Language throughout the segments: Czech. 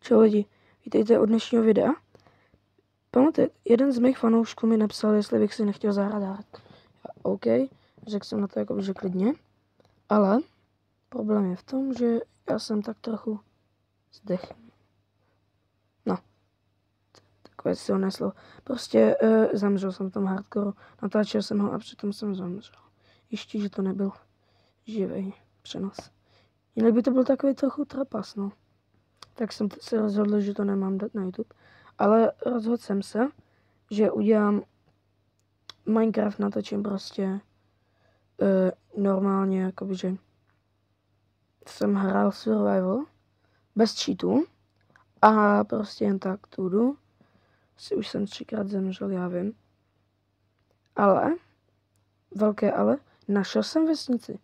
Čau lidi, vítejte u dnešního videa. Pamatujte, jeden z mých fanoušků mi napsal, jestli bych si nechtěl zahrát hard. OK, řekl jsem na to jakoby, že klidně, ale problém je v tom, že já jsem tak trochu zdech. No, takové silné slovo. Prostě zemřel jsem v tom hardcore, natáčel jsem ho a přitom jsem zemřel. Ještě, že to nebyl živý přenos. Jinak by to byl takový trochu trapas, no. Tak jsem se rozhodl, že to nemám dát na YouTube. Ale rozhodl jsem se, že udělám Minecraft, natočím prostě normálně, jakoby, že jsem hrál survival bez cheatů a prostě jen tak tu jdu. Už jsem 3krát zemřel, já vím. Ale, velké ale, našel jsem vesnici.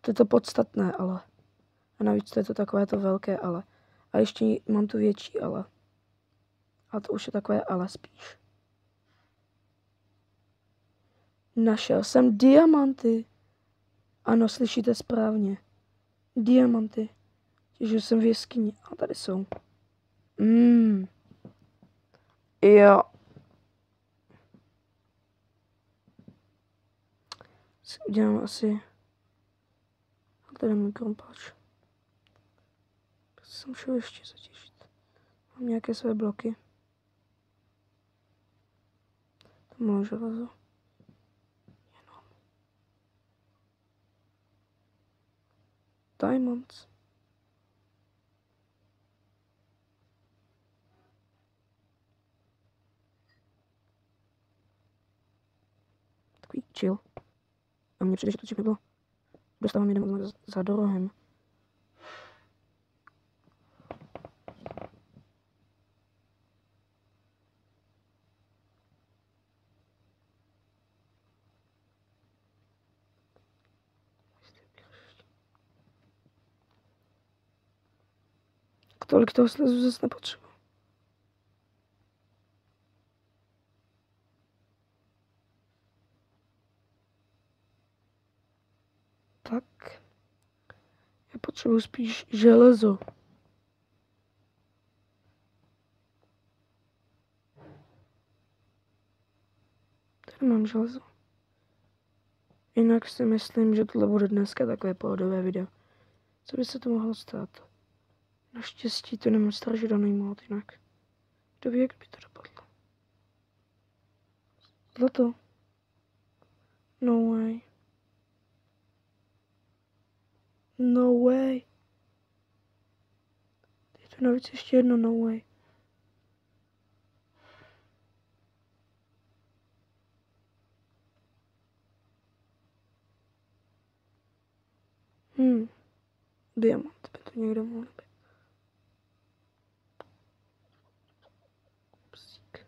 To je to podstatné ale. A navíc to je to takové to velké ale. A ještě mám tu větší ale. A to už je takové ale spíš. Našel jsem diamanty. Ano, slyšíte správně. Diamanty. Těžil jsem v jeskyni. A tady jsou. Jo. Si udělám asi... Tady můj krompáč. Jsem šel ještě zatěžit. Mám nějaké své bloky. To bylo železo. Jenom. Diamonds. Takový chill. A mně přijde, že to všechno bylo. Dostávám jeden za rohem. Tolik toho slezu zase nepotřebuji. Tak. Já potřebuji spíš železo. Tady mám železo. Jinak si myslím, že tohle bude dneska takové pohodové video. Co by se to mohlo stát? Naštěstí to nemám stražidelný mod jinak. Kdo ví, jak by to dopadlo. Zlato. No way. No way. Je to navíc ještě jedno no way. Diamant by to někdo mohl být. Psík.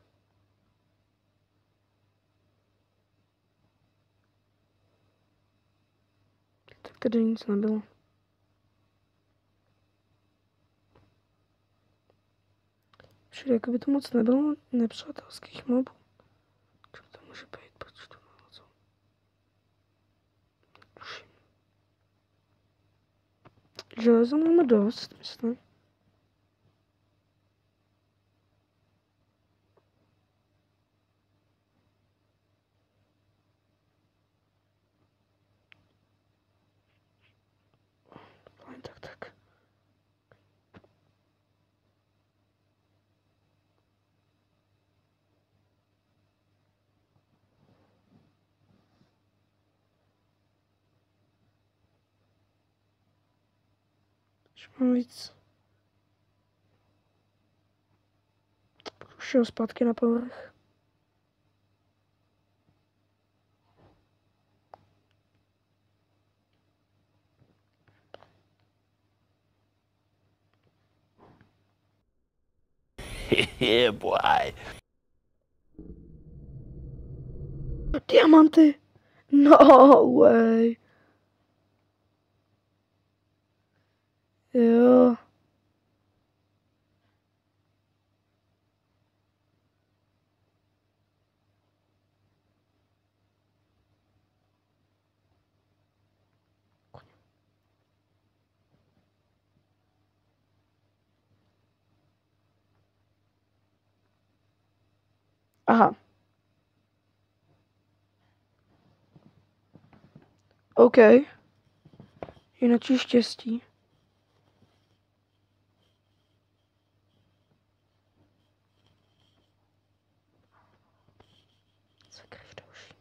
Tak tady nic nebylo. Všude jako by to moc nebylo nepřátelských mobů. Co to může být? Proč to nalezou? Tuším. Železo máme dost, myslím. Tak. Už mám víc. Už šel zpátky na povrch. Yeah, boy. Diamanty! No way! Jo. Aha. OK. Jinak štěstí. Zakryv další.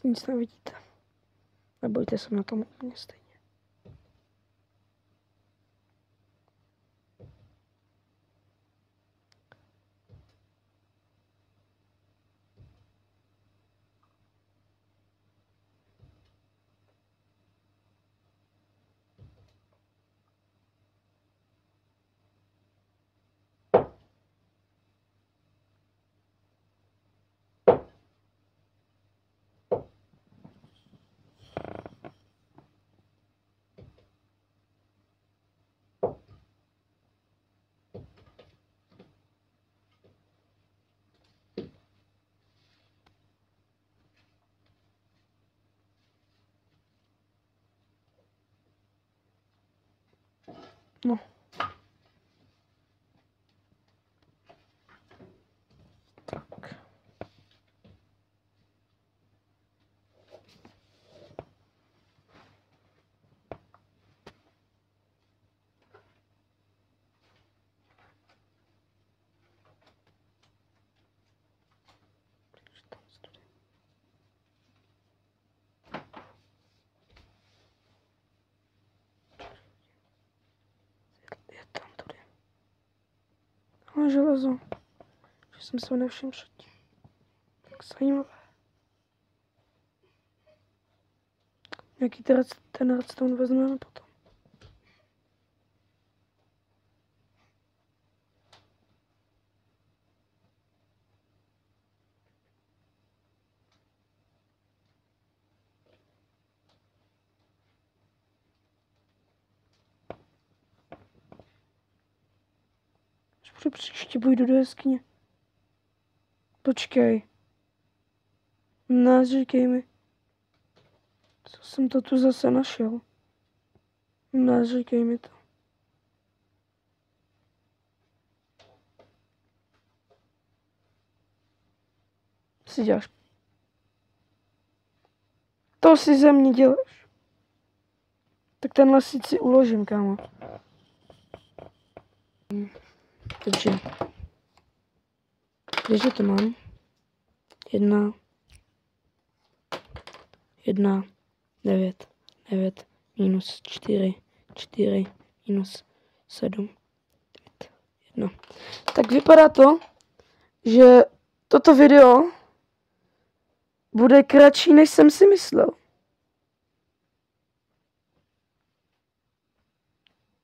Nic nevidíte. Nebojte se, na tom úplně stejně. No. Tak. Je tam tady. Ale železo. Že jsem se nevšiml předtím. Tak zajímavé. Jaký ten redstone vezmeme potom. Až příště půjdu do jeskyně. Počkej. Neříkej mi. Co jsem to tu zase našel? Neříkej mi to. Si děláš. To si ze mě děláš. Tak tenhle si uložím, kámo. Takže. Kdeže to mám? 1, 9, minus 4, minus 7, 9, 1. Tak vypadá to, že toto video bude kratší, než jsem si myslel.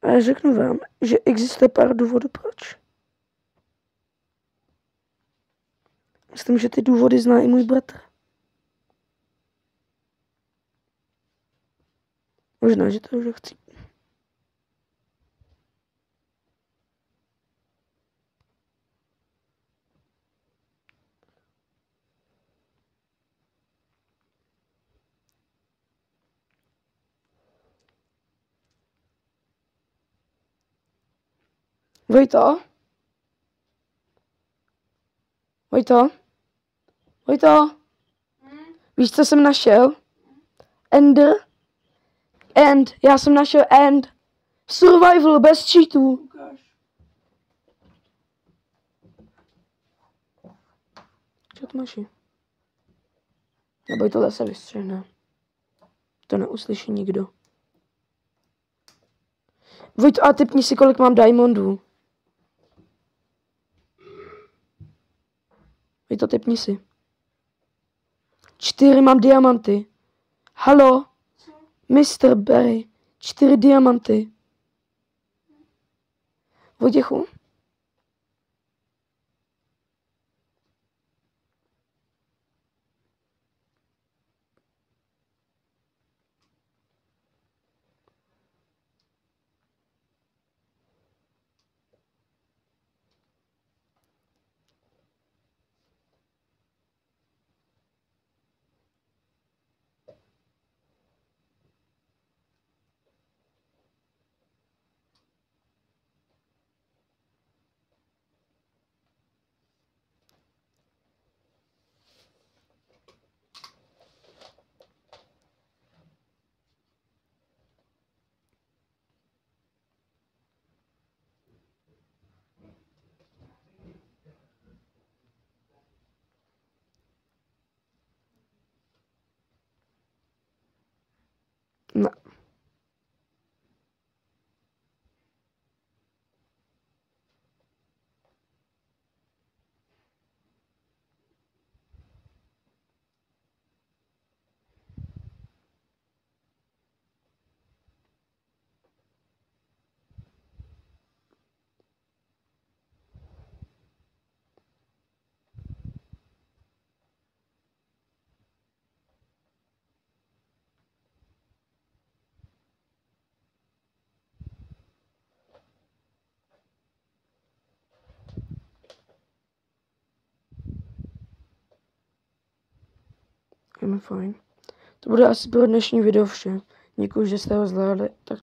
A já řeknu vám, že existuje pár důvodů proč. Myslím, že ty důvody zná i můj bratr. Možná, že to už chci. Vojto? Víš, co jsem našel? Já jsem našel End. Survival bez cheatů. Ukáž. Shot maši. Nebo tohle se vystřihne. To neuslyší nikdo. Vojt, a typni si, kolik mám diamondů. Vojto, typni si. 4 mám diamanty. Halo? Mr. Berry. 4 diamanty. Vojtěchu? Ne. Je mi fajn. To bude asi pro dnešní video vše. Děkuji, že jste ho zvládli. Tak